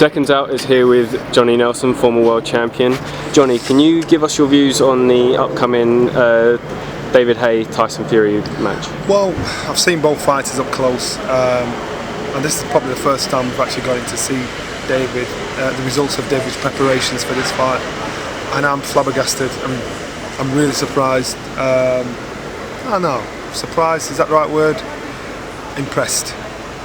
Seconds Out is here with Johnny Nelson, former world champion. Johnny, can you give us your views on the upcoming David Haye Tyson Fury match? Well, I've seen both fighters up close, and this is probably the first time we've actually got to see David, the results of David's preparations for this fight, and I'm flabbergasted. I'm really surprised. I don't know, surprised, is that the right word? Impressed.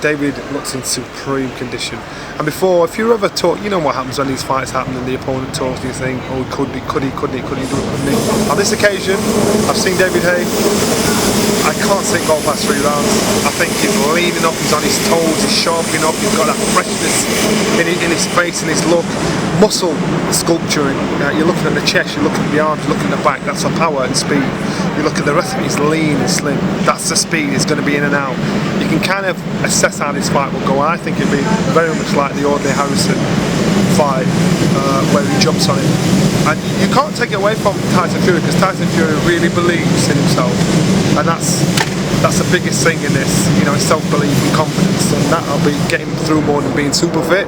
David looks in supreme condition. And before, if you ever talk, you know what happens when these fights happen and the opponent talks, you think, oh, could he do it, couldn't he? On this occasion, I've seen David Haye. I can't see it go past 3 rounds. I think he's leaning up, he's on his toes, he's sharpening up, he's got that freshness in his face and his look. Muscle sculpturing. You're looking at the chest, you're looking at the arms, you're looking at the back, that's the power and speed. You look at the rest of it, he's lean and slim. That's the speed, it's going to be in and out. You can kind of assess how this fight will go. I think it'll be very much like the Audley Harrison fight, where he jumps on him. And you can't take it away from Tyson Fury, because Tyson Fury really believes in himself. And that's the biggest thing in this, you know, self-belief and confidence. And that'll be getting through more than being super fit.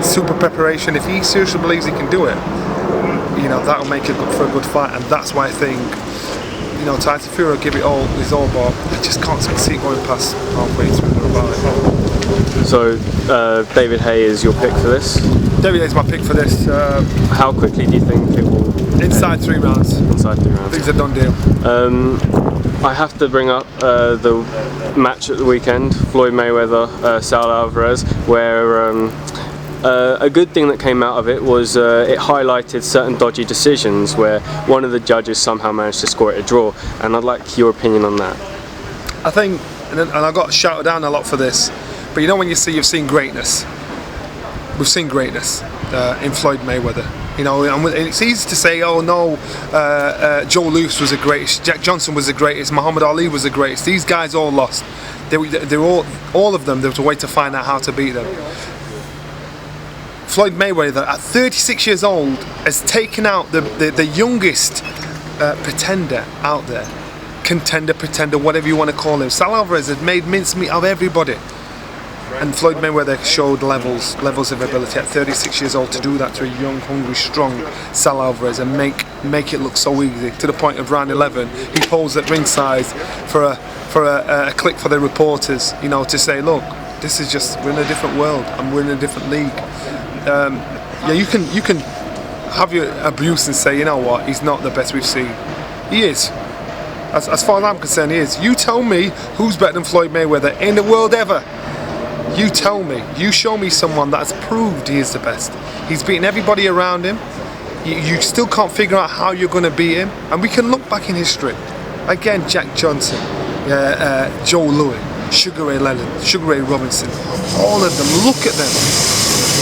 Super preparation. If he seriously believes he can do it, you know, that'll make it good for a good fight. And that's why I think, you know, Tyson Fury will give it all his all, but I just can't see it going past halfway through the fight. So David Haye is your pick for this? David Haye's my pick for this. How quickly do you think it will Inside end? 3 rounds. Inside 3 rounds. Things are done deal. I have to bring up the match at the weekend, Floyd Mayweather, Saul Alvarez, where a good thing that came out of it was it highlighted certain dodgy decisions where one of the judges somehow managed to score it a draw, and I'd like your opinion on that. I think, and I got shouted down a lot for this, but you know when you've seen greatness, we've seen greatness in Floyd Mayweather. You know, and it's easy to say, oh no, Joe Louis was the greatest, Jack Johnson was the greatest, Muhammad Ali was the greatest. These guys all lost. They were all of them, there was a way to find out how to beat them. Floyd Mayweather, at 36 years old, has taken out the youngest pretender out there. Contender, pretender, whatever you want to call him. Saul Alvarez has made mincemeat of everybody. And Floyd Mayweather showed levels of ability at 36 years old to do that to a young, hungry, strong Saul Alvarez and make it look so easy, to the point of round 11 he posed at ringside for a click for the reporters, you know, to say, look, this is just, we're in a different world and we're in a different league. Yeah, you can have your abuse and say, you know what, he's not the best we've seen. He is. As far as I'm concerned, he is. You tell me who's better than Floyd Mayweather in the world ever. You tell me. You show me someone that's proved he is the best. He's beaten everybody around him. You still can't figure out how you're going to beat him. And we can look back in history. Again, Jack Johnson, Joe Louis, Sugar Ray Leonard, Sugar Ray Robinson. All of them. Look at them.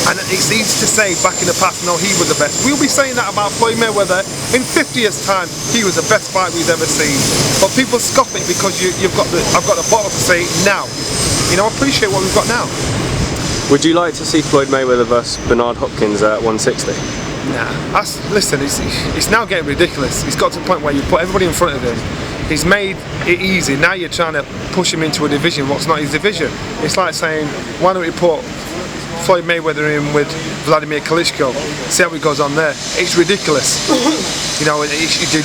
And it's easy to say back in the past, no, he was the best. We'll be saying that about Floyd Mayweather in 50 years' time. He was the best fight we've ever seen. But people scoff it because I've got the bottle to say now. You know, I appreciate what we've got now. Would you like to see Floyd Mayweather versus Bernard Hopkins at 160? Nah. Listen, it's now getting ridiculous. He's got to the point where you put everybody in front of him. He's made it easy. Now you're trying to push him into a division what's not his division. It's like saying, why don't we put Floyd Mayweather in with Vladimir Klitschko, see how he goes on there. It's ridiculous. You know,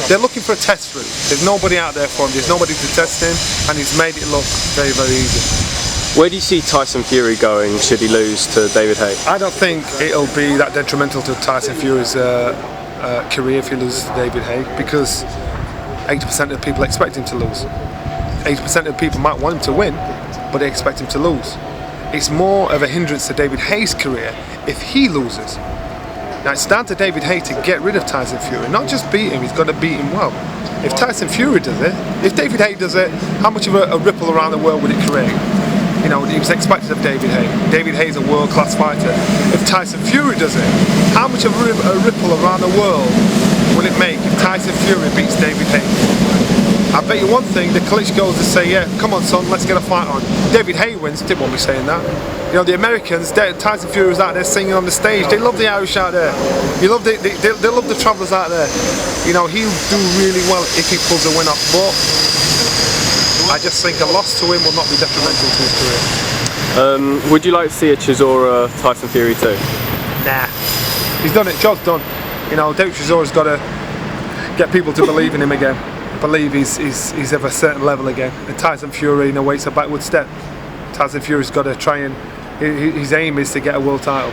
they're looking for a test route. There's nobody out there for him, there's nobody to test him, and he's made it look very, very easy. Where do you see Tyson Fury going should he lose to David Haye? I don't think it'll be that detrimental to Tyson Fury's career if he loses to David Haye, because 80% of the people expect him to lose. 80% of the people might want him to win, but they expect him to lose. It's more of a hindrance to David Haye's career if he loses. Now it's down to David Haye to get rid of Tyson Fury, not just beat him, he's got to beat him well. If Tyson Fury does it, if David Haye does it, how much of a ripple around the world would it create? You know, it was expected of David Haye. David Haye's a world-class fighter. If Tyson Fury does it, how much of a ripple around the world will it make if Tyson Fury beats David Haye? I bet you one thing, the Klitschko's to say, yeah, come on son, let's get a fight on. David Haye wins, they won't be saying that. You know, the Americans, Tyson Fury was out there singing on the stage, they love the Irish out there. They love the travellers out there. You know, he'll do really well if he pulls a win off, but I just think a loss to him will not be detrimental to his career. Would you like to see a Chisora Tyson Fury 2? Nah. He's done it, job's done. You know, David Chisora's got to get people to believe in him again. Believe he's of a certain level again. And Tyson Fury, in a way, it's a backward step. Tyson Fury's got to try and, his aim is to get a world title,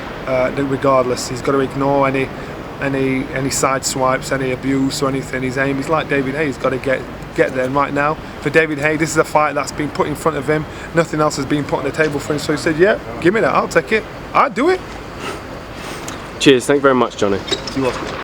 regardless. He's got to ignore any side swipes, any abuse or anything. His aim is like David Haye, he's got to get there. And right now, for David Haye, this is a fight that's been put in front of him. Nothing else has been put on the table for him. So he said, yeah, give me that, I'll take it. I'll do it. Cheers, thank you very much, Johnny. You're welcome.